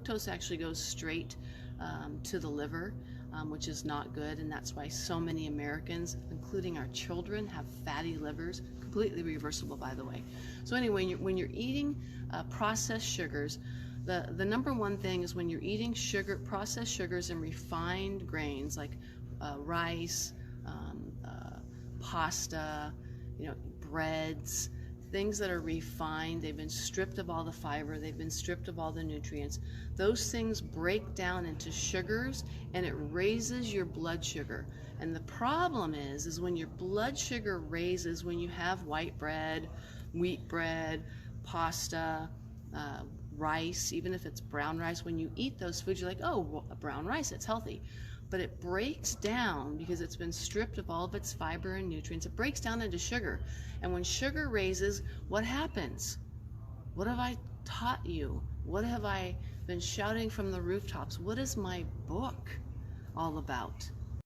fructose actually goes straight to the liver, which is not good, and that's why so many Americans, including our children, have fatty livers. Completely reversible, by the way. So anyway, when you're eating processed sugars, the number one thing is when you're eating processed sugars and refined grains like rice, pasta, breads, things that are refined, they've been stripped of all the fiber, they've been stripped of all the nutrients. Those things break down into sugars and it raises your blood sugar. And the problem is when your blood sugar raises when you have white bread, wheat bread, pasta, rice, even if it's brown rice, when you eat those foods, you're like, oh, well, brown rice, it's healthy. But it breaks down because it's been stripped of all of its fiber and nutrients. It breaks down into sugar. And when sugar raises, what happens? What have I taught you? What have I been shouting from the rooftops? What is my book all about?